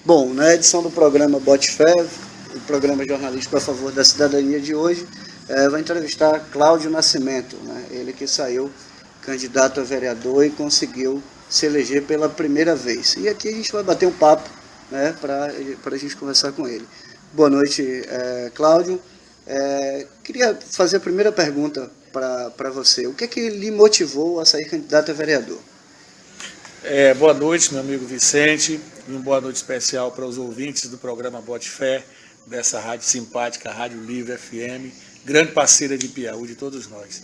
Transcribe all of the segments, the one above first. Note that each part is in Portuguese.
Bom, na edição do programa Bote-Fé, o programa jornalístico a favor da cidadania de hoje, vai entrevistar Cláudio Nascimento, né? Ele que saiu candidato a vereador e conseguiu se eleger pela primeira vez. E aqui a gente vai bater um papo, né, para a gente conversar com ele. Boa noite, Cláudio. Queria fazer a primeira pergunta para você. O que é que lhe motivou a sair candidato a vereador? Boa noite, meu amigo Vicente, e uma boa noite especial para os ouvintes do programa Bote-Fé, dessa rádio simpática, Rádio Livre FM, grande parceira de Piauí, de todos nós.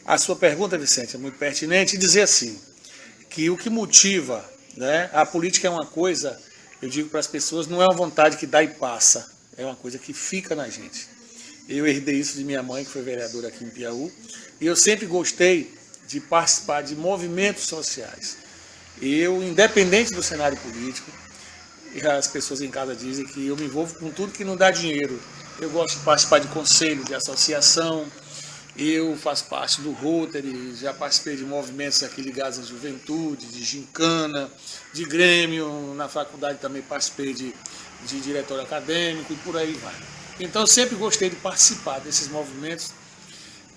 A sua pergunta, Vicente, é muito pertinente, e dizer assim, que o que motiva, né, a política é uma coisa, eu digo para as pessoas, não é uma vontade que dá e passa, é uma coisa que fica na gente. Eu herdei isso de minha mãe, que foi vereadora aqui em Piauí, e eu sempre gostei de participar de movimentos sociais. Eu, independente do cenário político, as pessoas em casa dizem que eu me envolvo com tudo que não dá dinheiro. Eu gosto de participar de conselho, de associação, eu faço parte do Rotary, já participei de movimentos aqui ligados à juventude, de gincana, de grêmio, na faculdade também participei de diretório acadêmico e por aí vai. Então eu sempre gostei de participar desses movimentos,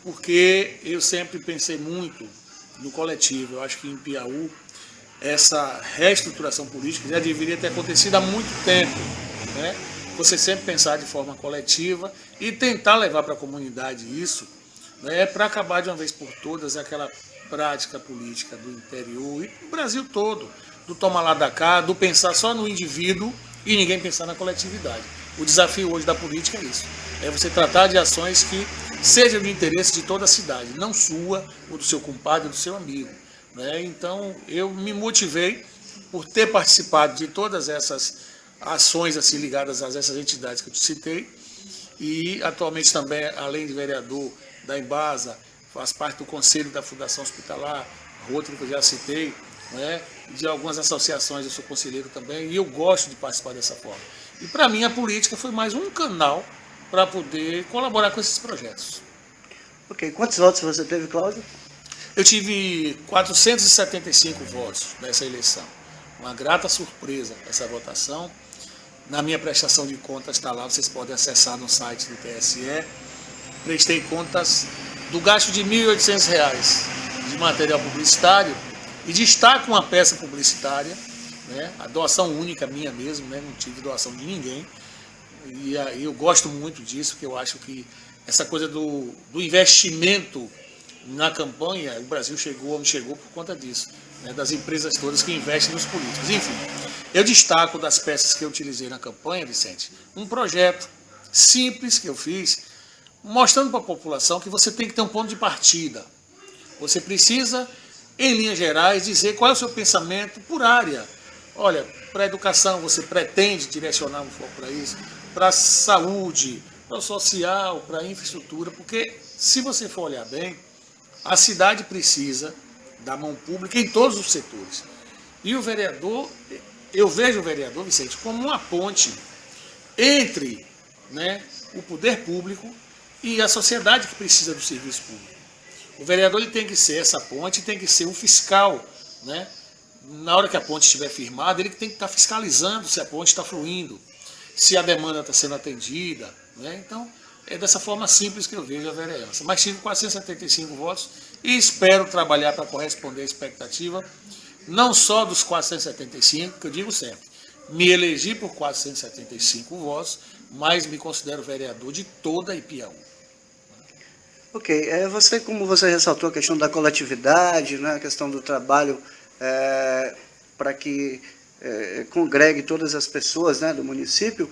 porque eu sempre pensei muito no coletivo. Eu acho que em Piauí essa reestruturação política já deveria ter acontecido há muito tempo, né? Você sempre pensar de forma coletiva e tentar levar para a comunidade isso, né, para acabar de uma vez por todas aquela prática política do interior e do Brasil todo, do toma lá da cá, do pensar só no indivíduo e ninguém pensar na coletividade. O desafio hoje da política é isso, é você tratar de ações que sejam de interesse de toda a cidade, não sua, ou do seu compadre, ou do seu amigo. Então, eu me motivei por ter participado de todas essas ações assim, ligadas a essas entidades que eu te citei, e atualmente também, além de vereador da Embasa, faço parte do Conselho da Fundação Hospitalar, outro que eu já citei, né? De algumas associações eu sou conselheiro também, e eu gosto de participar dessa forma. E para mim a política foi mais um canal para poder colaborar com esses projetos. Ok, quantos votos você teve, Cláudio? Eu tive 475 votos nessa eleição. Uma grata surpresa essa votação. Na minha prestação de contas está lá, vocês podem acessar no site do TSE. Prestei contas do gasto de R$ 1.800 de material publicitário e destaco uma peça publicitária, né? A doação única minha mesmo, né? Não tive doação de ninguém. E aí eu gosto muito disso, porque eu acho que essa coisa do investimento na campanha, o Brasil chegou onde chegou por conta disso, né, das empresas todas que investem nos políticos. Enfim, eu destaco das peças que eu utilizei na campanha, Vicente, um projeto simples que eu fiz, mostrando para a população que você tem que ter um ponto de partida. Você precisa, em linhas gerais, dizer qual é o seu pensamento por área. Olha, para a educação você pretende direcionar um foco para isso, para a saúde, para o social, para a infraestrutura, porque se você for olhar bem, a cidade precisa da mão pública em todos os setores. E o vereador, eu vejo o vereador, Vicente, como uma ponte entre, né, o poder público e a sociedade que precisa do serviço público. O vereador ele tem que ser essa ponte, tem que ser um fiscal, né? Na hora que a ponte estiver firmada, ele tem que estar fiscalizando se a ponte está fluindo, se a demanda está sendo atendida, né? Então, é dessa forma simples que eu vejo a vereança. Mas tive 475 votos e espero trabalhar para corresponder à expectativa, não só dos 475, que eu digo sempre, me elegi por 475 votos, mas me considero vereador de toda Ipiaú. Ok, você, como você ressaltou a questão da coletividade, né, a questão do trabalho para que congregue todas as pessoas, né, do município,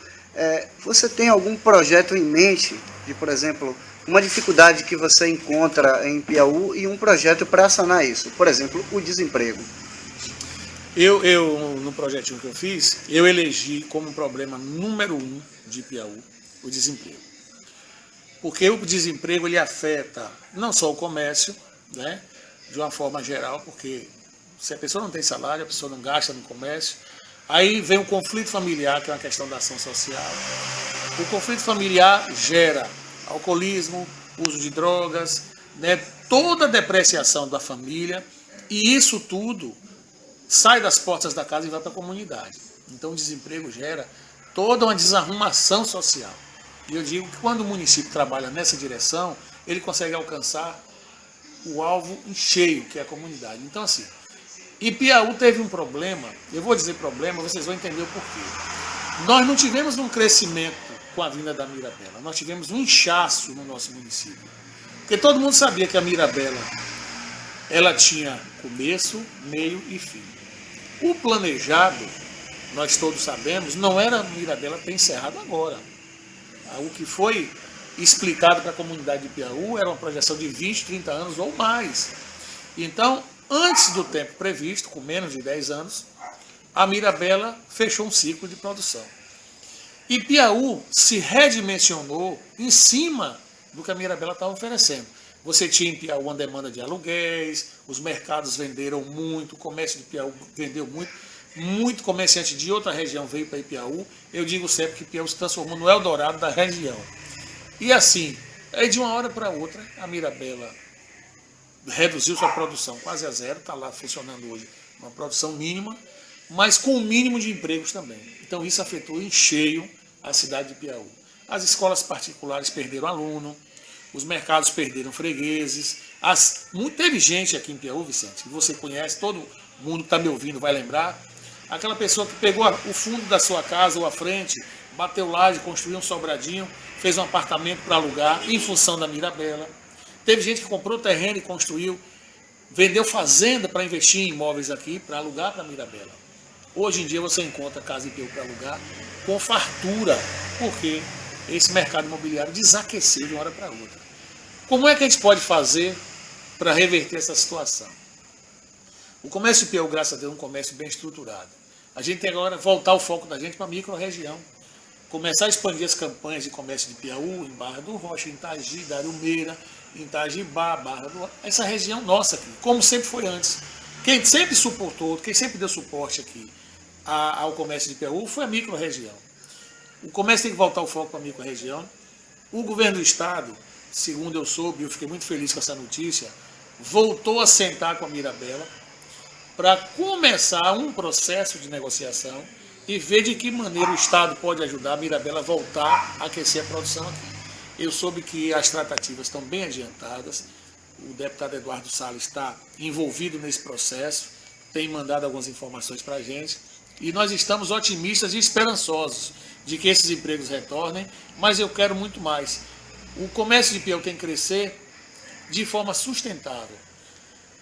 você tem algum projeto em mente de, por exemplo, uma dificuldade que você encontra em Piauí e um projeto para sanar isso? Por exemplo, o desemprego. No projetinho que eu fiz, eu elegi como problema número 1 de Piauí o desemprego. Porque o desemprego ele afeta não só o comércio, né, de uma forma geral, porque se a pessoa não tem salário, a pessoa não gasta no comércio. Aí vem o conflito familiar, que é uma questão da ação social. O conflito familiar gera alcoolismo, uso de drogas, né, toda a depreciação da família, e isso tudo sai das portas da casa e vai para a comunidade. Então o desemprego gera toda uma desarrumação social. E eu digo que quando o município trabalha nessa direção, ele consegue alcançar o alvo em cheio, que é a comunidade. Então assim, Ipiaú teve um problema, eu vou dizer problema, vocês vão entender o porquê. Nós não tivemos um crescimento com a vinda da Mirabela, nós tivemos um inchaço no nosso município. Porque todo mundo sabia que a Mirabela, ela tinha começo, meio e fim. O planejado, nós todos sabemos, não era a Mirabela ter encerrado agora. O que foi explicado para a comunidade de Ipiaú era uma projeção de 20, 30 anos ou mais. Então, antes do tempo previsto, com menos de 10 anos, a Mirabela fechou um ciclo de produção. Ipiaú se redimensionou em cima do que a Mirabela estava oferecendo. Você tinha em Ipiaú uma demanda de aluguéis, os mercados venderam muito, o comércio de Ipiaú vendeu muito, muito comerciante de outra região veio para Ipiaú. Eu digo sempre que Ipiaú se transformou no Eldorado da região. E assim, aí de uma hora para outra, a Mirabela reduziu sua produção quase a zero, está lá funcionando hoje uma produção mínima, mas com o mínimo de empregos também. Então isso afetou em cheio a cidade de Ipiaú. As escolas particulares perderam aluno, os mercados perderam fregueses. Teve gente aqui em Ipiaú, Vicente, que você conhece, todo mundo que está me ouvindo vai lembrar, aquela pessoa que pegou o fundo da sua casa ou a frente, bateu laje, construiu um sobradinho, fez um apartamento para alugar em função da Mirabela. Teve gente que comprou terreno e construiu, vendeu fazenda para investir em imóveis aqui, para alugar para a Mirabela. Hoje em dia você encontra casa em Ipiaú para alugar com fartura, porque esse mercado imobiliário desaqueceu de uma hora para outra. Como é que a gente pode fazer para reverter essa situação? O comércio de Ipiaú, graças a Deus, é um comércio bem estruturado. A gente tem agora voltar o foco da gente para a micro-região. Começar a expandir as campanhas de comércio de Ipiaú, em Barra do Rocha, em Itagi, Darumeira, em Itagibá, Barra do Rocha. Essa região nossa aqui, como sempre foi antes. Quem sempre suportou, quem sempre deu suporte aqui ao comércio de Ipiaú foi a micro-região. O comércio tem que voltar o foco para a micro-região. O governo do estado, segundo eu soube, eu fiquei muito feliz com essa notícia, voltou a sentar com a Mirabela para começar um processo de negociação e ver de que maneira o estado pode ajudar a Mirabela a voltar a aquecer a produção aqui. Eu soube que as tratativas estão bem adiantadas, o deputado Eduardo Salles está envolvido nesse processo, tem mandado algumas informações para a gente, e nós estamos otimistas e esperançosos de que esses empregos retornem, mas eu quero muito mais. O comércio de Ipiaú tem que crescer de forma sustentável,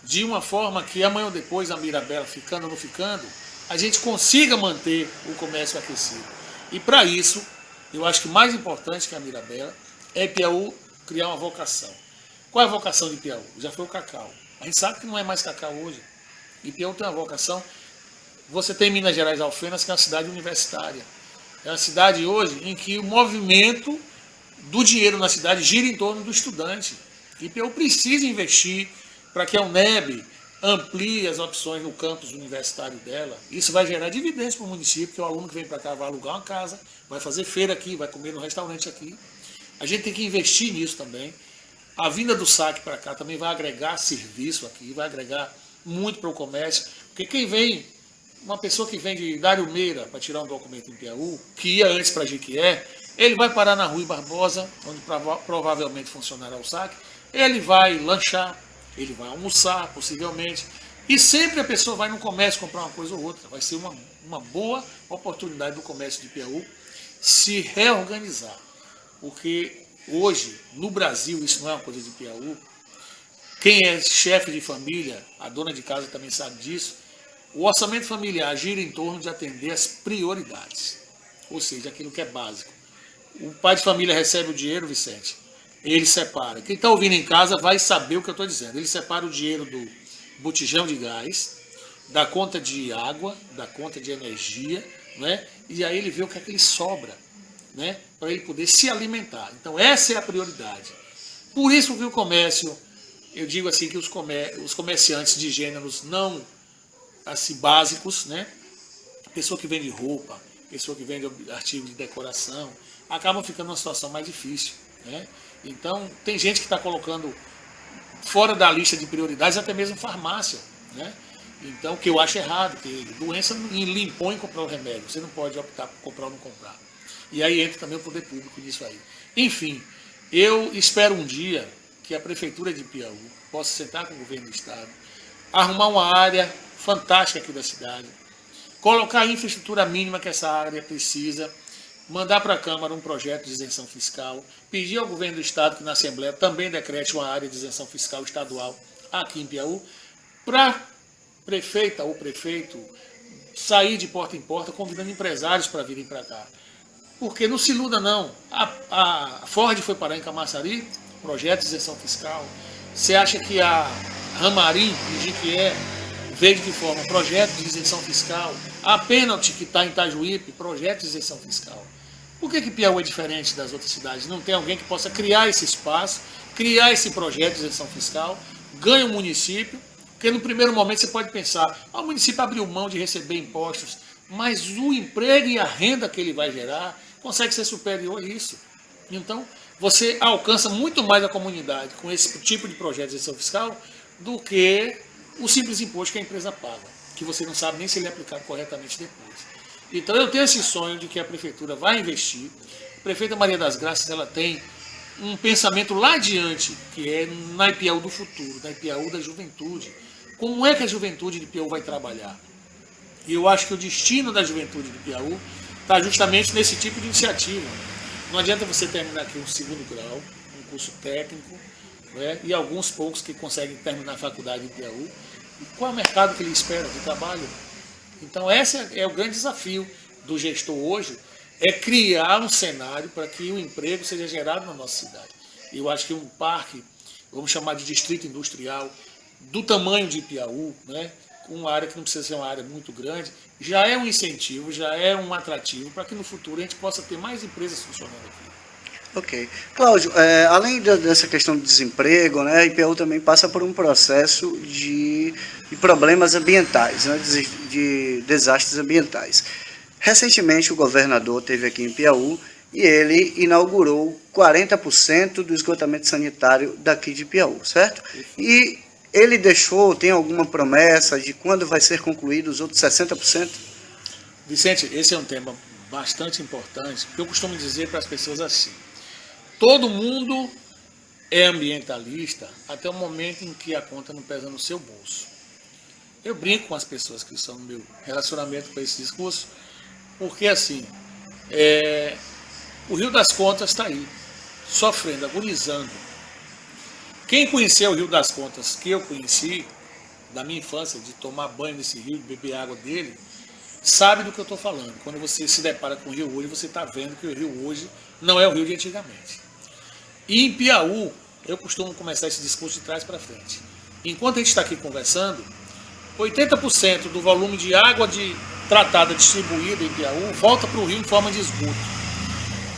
de uma forma que amanhã ou depois a Mirabela, ficando ou não ficando, a gente consiga manter o comércio aquecido. E para isso, eu acho que mais importante que a Mirabela é Ipiaú criar uma vocação. Qual é a vocação de Ipiaú? Já foi o cacau. A gente sabe que não é mais cacau hoje. Ipiaú tem uma vocação. Você tem Minas Gerais Alfenas, que é uma cidade universitária. É uma cidade hoje em que o movimento do dinheiro na cidade gira em torno do estudante. Ipiaú precisa investir para que a UNEB amplie as opções no campus universitário dela. Isso vai gerar dividendos para o município, porque o aluno que vem para cá vai alugar uma casa, vai fazer feira aqui, vai comer no restaurante aqui. A gente tem que investir nisso também. A vinda do SAC para cá também vai agregar serviço aqui, vai agregar muito para o comércio, porque quem vem, uma pessoa que vem de Darumeira para tirar um documento em Ipiaú, que ia antes para Jiquié, ele vai parar na Rui Barbosa, onde provavelmente funcionará o SAC, ele vai lanchar, ele vai almoçar, possivelmente, e sempre a pessoa vai no comércio comprar uma coisa ou outra. Vai ser uma boa oportunidade do comércio de Ipiaú se reorganizar, porque hoje, no Brasil, isso não é uma coisa de Ipiaú. Quem é chefe de família, a dona de casa também sabe disso, o orçamento familiar gira em torno de atender as prioridades, ou seja, aquilo que é básico. O pai de família recebe o dinheiro, Vicente, ele separa. Quem está ouvindo em casa vai saber o que eu estou dizendo. Ele separa o dinheiro do botijão de gás, da conta de água, da conta de energia, né? E aí ele vê o que é que ele sobra, né? Para ele poder se alimentar. Então essa é a prioridade. Por isso que o comércio, eu digo assim que os comerciantes de gêneros não assim básicos, né? Pessoa que vende roupa, pessoa que vende artigos de decoração, acabam ficando numa situação mais difícil, né? Então tem gente que está colocando fora da lista de prioridades até mesmo farmácia, né? Então, o que eu acho errado, que doença lhe impõe comprar o remédio, você não pode optar por comprar ou não comprar. E aí entra também o poder público nisso aí. Enfim, eu espero um dia que a Prefeitura de Piauí possa sentar com o governo do Estado, arrumar uma área fantástica aqui da cidade, colocar a infraestrutura mínima que essa área precisa, mandar para a Câmara um projeto de isenção fiscal, pedir ao governo do Estado que na Assembleia também decrete uma área de isenção fiscal estadual aqui em Piauí, para prefeita ou prefeito sair de porta em porta convidando empresários para virem para cá. Porque não se iluda não, a Ford foi parar em Camaçari, projeto de isenção fiscal. Você acha que a Ramarim, em Jiquié, veio de que forma? Projeto de isenção fiscal. A Penalty, que está em Itajuípe, projeto de isenção fiscal. Por que Piauí é diferente das outras cidades? Não tem alguém que possa criar esse espaço, criar esse projeto de isenção fiscal, ganha o município, porque no primeiro momento você pode pensar, o município abriu mão de receber impostos, mas o emprego e a renda que ele vai gerar consegue ser superior a isso. Então, você alcança muito mais a comunidade com esse tipo de projeto de isenção fiscal do que o simples imposto que a empresa paga, que você não sabe nem se ele é aplicado corretamente depois. Então, eu tenho esse sonho de que a Prefeitura vai investir. A Prefeita Maria das Graças, ela tem um pensamento lá adiante, que é na Piauí do futuro, na Piauí da juventude. Como é que a juventude de Piauí vai trabalhar? E eu acho que o destino da juventude de Piauí está justamente nesse tipo de iniciativa. Não adianta você terminar aqui um segundo grau, um curso técnico, né, e alguns poucos que conseguem terminar a faculdade em Piauí. E qual é o mercado que ele espera de trabalho? Então, esse é o grande desafio do gestor hoje, é criar um cenário para que o emprego seja gerado na nossa cidade. Eu acho que um parque, vamos chamar de distrito industrial, do tamanho de Piauí, né, com uma área que não precisa ser uma área muito grande, já é um incentivo, já é um atrativo para que no futuro a gente possa ter mais empresas funcionando aqui. Ok. Cláudio, além dessa questão do desemprego, né, a IPU também passa por um processo de problemas ambientais, né, de desastres ambientais. Recentemente o governador esteve aqui em Piauí e ele inaugurou 40% do esgotamento sanitário daqui de Piauí, certo? E ele tem alguma promessa de quando vai ser concluído os outros 60%? Vicente, esse é um tema bastante importante, porque eu costumo dizer para as pessoas assim, todo mundo é ambientalista até o momento em que a conta não pesa no seu bolso. Eu brinco com as pessoas que estão no meu relacionamento com esse discurso, porque assim, o Rio das Contas está aí, sofrendo, agonizando. Quem conheceu o Rio das Contas, que eu conheci, da minha infância, de tomar banho nesse rio, de beber água dele, sabe do que eu estou falando. Quando você se depara com o rio hoje, você está vendo que o rio hoje não é o rio de antigamente. E em Piauí, eu costumo começar esse discurso de trás para frente. Enquanto a gente está aqui conversando, 80% do volume de água tratada distribuída em Piauí volta para o rio em forma de esgoto.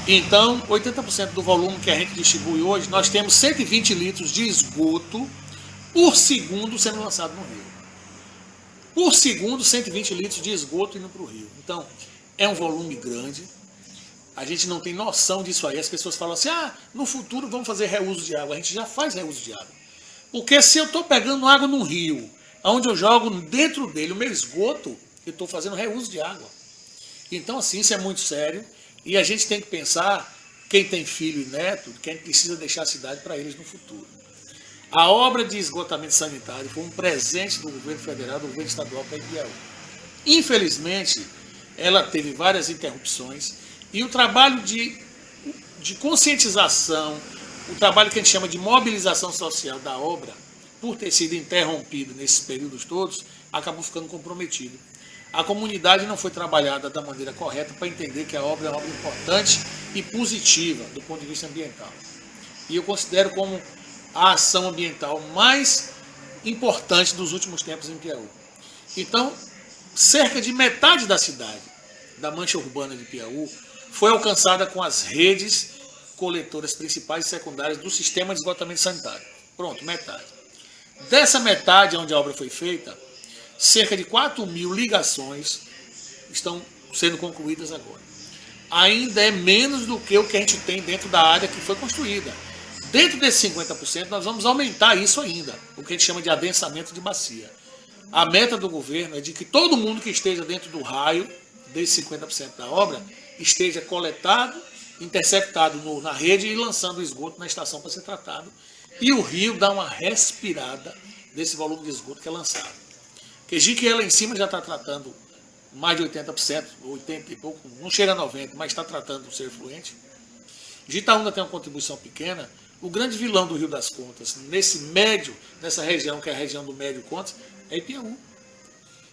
Então, 80% do volume que a gente distribui hoje, nós temos 120 litros de esgoto por segundo sendo lançado no rio. Por segundo, 120 litros de esgoto indo para o rio. Então, é um volume grande. A gente não tem noção disso aí. As pessoas falam assim, no futuro vamos fazer reuso de água. A gente já faz reuso de água. Porque se eu estou pegando água num rio, onde eu jogo dentro dele o meu esgoto, eu estou fazendo reuso de água. Então, assim, isso é muito sério. E a gente tem que pensar, quem tem filho e neto, que a gente precisa deixar a cidade para eles no futuro. A obra de esgotamento sanitário foi um presente do governo federal, do governo estadual para Piauí. Infelizmente, ela teve várias interrupções e o trabalho de conscientização, o trabalho que a gente chama de mobilização social da obra, por ter sido interrompido nesses períodos todos, acabou ficando comprometido. A comunidade não foi trabalhada da maneira correta para entender que a obra é uma obra importante e positiva do ponto de vista ambiental. E eu considero como a ação ambiental mais importante dos últimos tempos em Piauí. Então, cerca de metade da cidade, da mancha urbana de Piauí, foi alcançada com as redes coletoras principais e secundárias do sistema de esgotamento sanitário. Pronto, metade. Dessa metade onde a obra foi feita, cerca de 4.000 ligações estão sendo concluídas agora. Ainda é menos do que o que a gente tem dentro da área que foi construída. Dentro desses 50%, nós vamos aumentar isso ainda, o que a gente chama de adensamento de bacia. A meta do governo é de que todo mundo que esteja dentro do raio desses 50% da obra esteja coletado, interceptado na rede e lançando o esgoto na estação para ser tratado. E o rio dá uma respirada desse volume de esgoto que é lançado. Porque Jiquié lá em cima já está tratando mais de 80%, 80 e pouco, não chega a 90%, mas está tratando o ser efluente. Jitaúna tem uma contribuição pequena. O grande vilão do Rio das Contas, nessa região, que é a região do Médio Contas, é Ipiaú.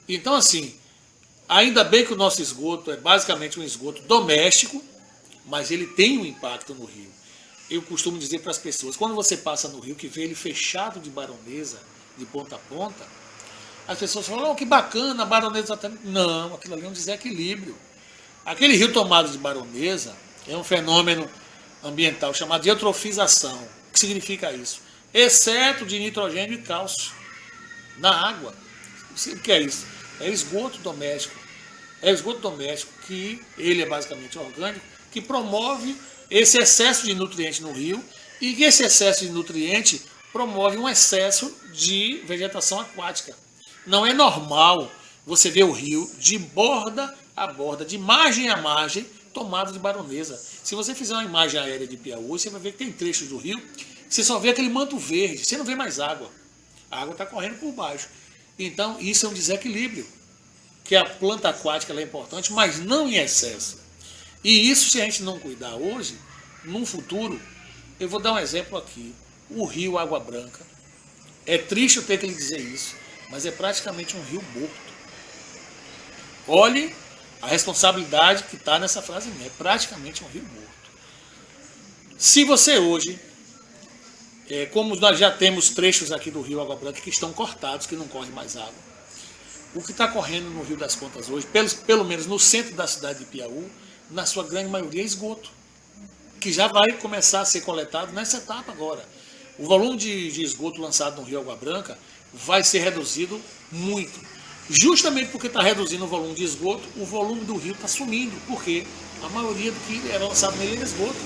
Então, assim, ainda bem que o nosso esgoto é basicamente um esgoto doméstico, mas ele tem um impacto no rio. Eu costumo dizer para as pessoas, quando você passa no rio, que vê ele fechado de baronesa, de ponta a ponta, as pessoas falam, oh, que bacana, a baronesa até... Não, aquilo ali é um desequilíbrio. Aquele rio tomado de baronesa é um fenômeno ambiental chamado de eutrofização. O que significa isso? Exceto de nitrogênio e cálcio na água. O que é isso? É esgoto doméstico. É esgoto doméstico que ele é basicamente orgânico, que promove esse excesso de nutriente no rio e que esse excesso de nutriente promove um excesso de vegetação aquática. Não é normal você ver o rio de borda a borda, de margem a margem, tomado de baronesa. Se você fizer uma imagem aérea de Piauí, você vai ver que tem trechos do rio que você só vê aquele manto verde, você não vê mais água. A água está correndo por baixo. Então, isso é um desequilíbrio, que a planta aquática ela é importante, mas não em excesso. E isso, se a gente não cuidar hoje, no futuro, eu vou dar um exemplo aqui. O rio Água Branca, é triste eu ter que lhe dizer isso, mas é praticamente um rio morto. Olhe a responsabilidade que está nessa frase minha, é praticamente um rio morto. Se você hoje, como nós já temos trechos aqui do rio Água Branca que estão cortados, que não corre mais água, o que está correndo no Rio das Contas hoje, pelo menos no centro da cidade de Piauí, na sua grande maioria é esgoto, que já vai começar a ser coletado nessa etapa agora. O volume de esgoto lançado no Rio Água Branca vai ser reduzido muito. Justamente porque está reduzindo o volume de esgoto, o volume do rio está sumindo, porque a maioria do que era lançado nele era esgoto.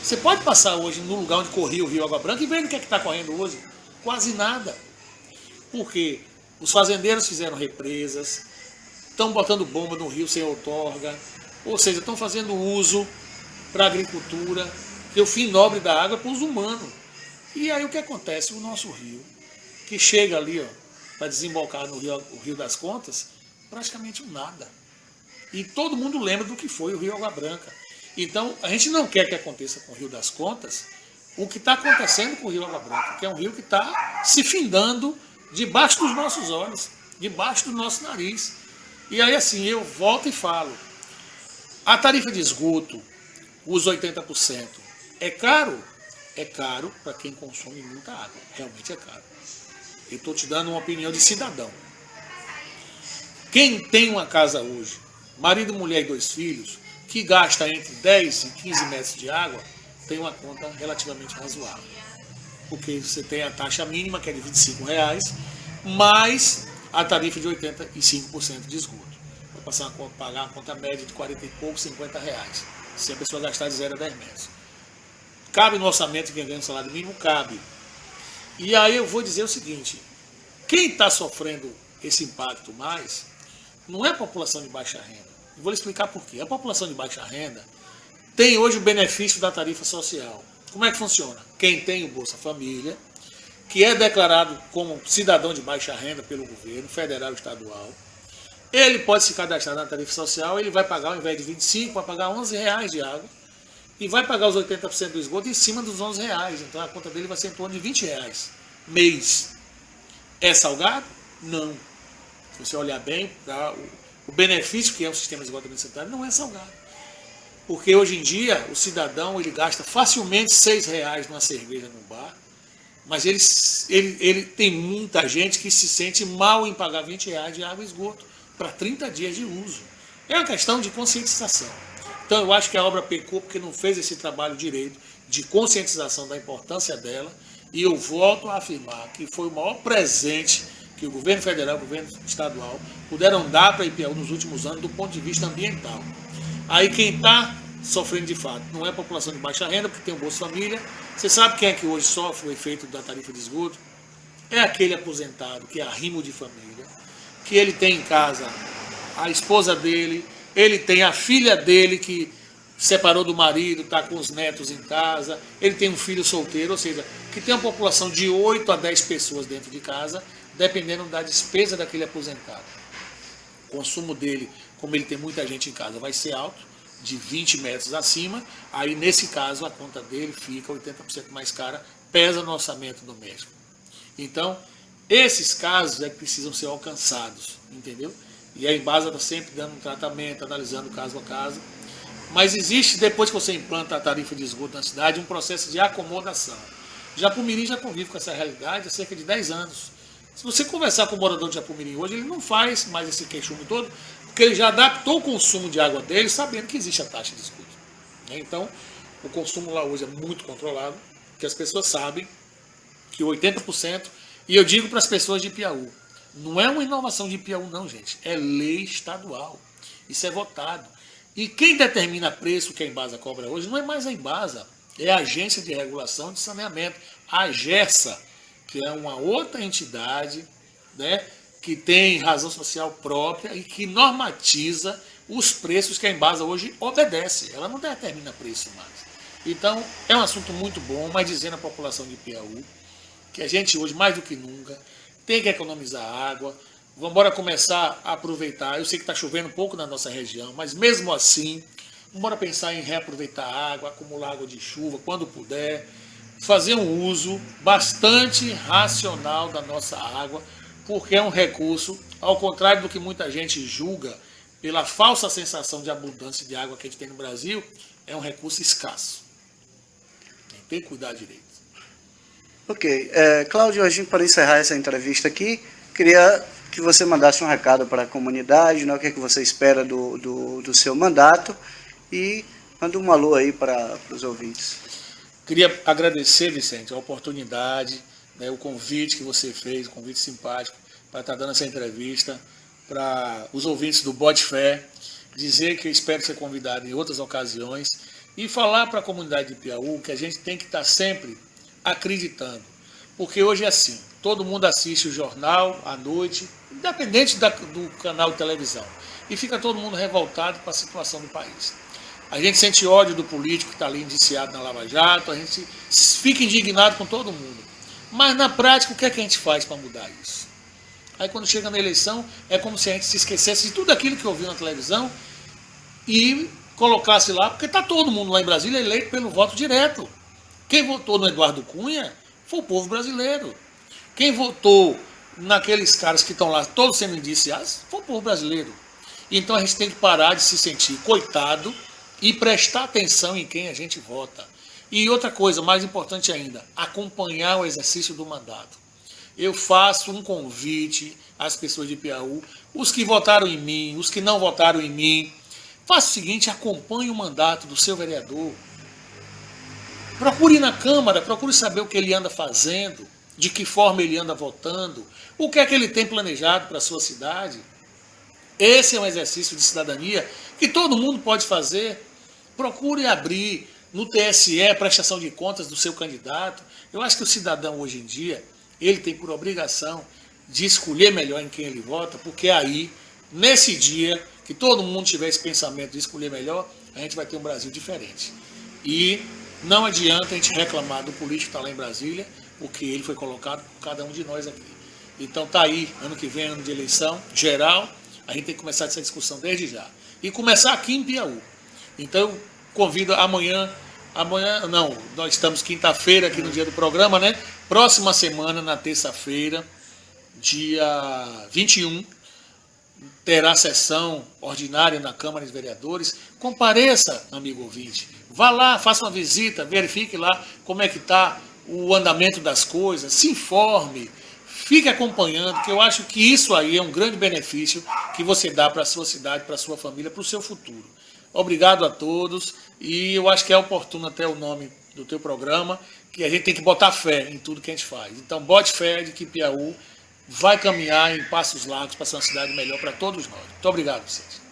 Você pode passar hoje no lugar onde corria o Rio Água Branca e ver o que é que está correndo hoje. Quase nada. Porque os fazendeiros fizeram represas, estão botando bomba no rio sem outorga, ou seja, estão fazendo uso para a agricultura, que o fim nobre da água é para o uso humano. E aí o que acontece? O nosso rio, que chega ali para desembocar no rio das Contas, praticamente um nada. E todo mundo lembra do que foi o Rio Água Branca. Então, a gente não quer que aconteça com o Rio das Contas o que está acontecendo com o Rio Água Branca, que é um rio que está se findando debaixo dos nossos olhos, debaixo do nosso nariz. E aí, assim, eu volto e falo, a tarifa de esgoto, os 80%, é caro? É caro para quem consome muita água, realmente é caro. Eu estou te dando uma opinião de cidadão. Quem tem uma casa hoje, marido, mulher e 2 filhos, que gasta entre 10 e 15 metros de água, tem uma conta relativamente razoável. Porque você tem a taxa mínima, que é de R$25, mais a tarifa de 85% de esgoto. Vai passar a pagar uma conta média de 40 e poucos, R$50, se a pessoa gastar de 0 a 10 metros. Cabe no orçamento quem ganha um salário mínimo? Cabe. E aí eu vou dizer o seguinte, quem está sofrendo esse impacto mais não é a população de baixa renda. Eu vou lhe explicar por quê. A população de baixa renda tem hoje o benefício da tarifa social. Como é que funciona? Quem tem o Bolsa Família, que é declarado como cidadão de baixa renda pelo governo federal e estadual, ele pode se cadastrar na tarifa social, ele vai pagar, ao invés de 25, vai pagar R$11 de água e vai pagar os 80% do esgoto em cima dos R$11. Então a conta dele vai ser em torno de R$20 mês. É salgado? Não. Se você olhar bem, o benefício que é o sistema de esgotamento sanitário não é salgado. Porque hoje em dia o cidadão ele gasta facilmente R$6 numa cerveja num bar, mas ele tem muita gente que se sente mal em pagar R$20 de água e esgoto para 30 dias de uso. É uma questão de conscientização. Então eu acho que a obra pecou porque não fez esse trabalho direito de conscientização da importância dela, e eu volto a afirmar que foi o maior presente que o governo federal e o governo estadual puderam dar para a Ipiaú nos últimos anos do ponto de vista ambiental. Aí quem está sofrendo de fato não é a população de baixa renda, porque tem o Bolsa Família. Você sabe quem é que hoje sofre o efeito da tarifa de esgoto? é aquele aposentado que é arrimo de família, que ele tem em casa a esposa dele, ele tem a filha dele que separou do marido, está com os netos em casa, ele tem um filho solteiro, ou seja, que tem uma população de 8 a 10 pessoas dentro de casa, dependendo da despesa daquele aposentado. O consumo dele, como ele tem muita gente em casa, vai ser alto, de 20 metros acima, aí nesse caso a conta dele fica 80% mais cara, pesa no orçamento doméstico. Então, esses casos é que precisam ser alcançados, entendeu? E a Embasa está sempre dando um tratamento, analisando caso a caso. Mas existe, depois que você implanta a tarifa de esgoto na cidade, um processo de acomodação. Japumirim já convive com essa realidade há cerca de 10 anos. Se você conversar com o morador de Japumirim hoje, ele não faz mais esse queixume todo, porque ele já adaptou o consumo de água dele, sabendo que existe a taxa de esgoto. Então, o consumo lá hoje é muito controlado, que as pessoas sabem que 80%, e eu digo para as pessoas de Piauí, não é uma inovação de Piauí não, gente, é lei estadual, isso é votado. E quem determina preço que a Embasa cobra hoje não é mais a Embasa, é a Agência de Regulação de Saneamento, a AGERSA, que é uma outra entidade, né, que tem razão social própria e que normatiza os preços que a Embasa hoje obedece. Ela não determina preço mais. Então, é um assunto muito bom, mas dizendo à população de Piauí que a gente hoje, mais do que nunca, tem que economizar água. Vamos embora começar a aproveitar. Eu sei que está chovendo um pouco na nossa região, mas mesmo assim, vamos embora pensar em reaproveitar a água, acumular água de chuva quando puder, fazer um uso bastante racional da nossa água, porque é um recurso, ao contrário do que muita gente julga, pela falsa sensação de abundância de água que a gente tem no Brasil, é um recurso escasso. Tem que cuidar direito. Ok. Cláudio, a gente, para encerrar essa entrevista aqui, queria que você mandasse um recado para a comunidade, né, o que é que você espera do seu mandato, e manda um alô aí para os ouvintes. Queria agradecer, Vicente, a oportunidade, né, o convite que você fez, o convite simpático, para estar dando essa entrevista para os ouvintes do Bote Fé, dizer que eu espero ser convidado em outras ocasiões e falar para a comunidade de Piauí que a gente tem que estar sempre acreditando, porque hoje é assim, todo mundo assiste o jornal à noite, independente do canal de televisão, e fica todo mundo revoltado com a situação do país. A gente sente ódio do político que está ali indiciado na Lava Jato, a gente fica indignado com todo mundo. Mas na prática, o que é que a gente faz para mudar isso? Aí quando chega na eleição, é como se a gente se esquecesse de tudo aquilo que ouviu na televisão e colocasse lá, porque está todo mundo lá em Brasília eleito pelo voto direto. Quem votou no Eduardo Cunha foi o povo brasileiro. Quem votou naqueles caras que estão lá, todos sendo indiciados, foi o povo brasileiro. Então a gente tem que parar de se sentir coitado e prestar atenção em quem a gente vota. E outra coisa, mais importante ainda, acompanhar o exercício do mandato. Eu faço um convite às pessoas de Piauí, os que votaram em mim, os que não votaram em mim. Faça o seguinte, acompanhe o mandato do seu vereador. Procure ir na Câmara, procure saber o que ele anda fazendo, de que forma ele anda votando, o que é que ele tem planejado para a sua cidade. Esse é um exercício de cidadania que todo mundo pode fazer. Procure abrir no TSE prestação de contas do seu candidato. Eu acho que o cidadão hoje em dia, ele tem por obrigação de escolher melhor em quem ele vota, porque aí, nesse dia, que todo mundo tiver esse pensamento de escolher melhor, a gente vai ter um Brasil diferente. E não adianta a gente reclamar do político que está lá em Brasília, porque ele foi colocado por cada um de nós aqui. Então tá aí, ano que vem, ano de eleição geral, a gente tem que começar essa discussão desde já. E começar aqui em Piauí. Então eu convido amanhã não, nós estamos quinta-feira aqui no dia do programa, né? Próxima semana, na terça-feira, dia 21, terá sessão ordinária na Câmara dos Vereadores. Compareça, amigo ouvinte. Vá lá, faça uma visita, verifique lá como é que está o andamento das coisas, se informe, fique acompanhando, que eu acho que isso aí é um grande benefício que você dá para a sua cidade, para a sua família, para o seu futuro. Obrigado a todos e eu acho que é oportuno até o nome do teu programa, que a gente tem que botar fé em tudo que a gente faz. Então, bote fé de que Piauí vai caminhar em passos largos para ser uma cidade melhor para todos nós. Muito obrigado, Vicente.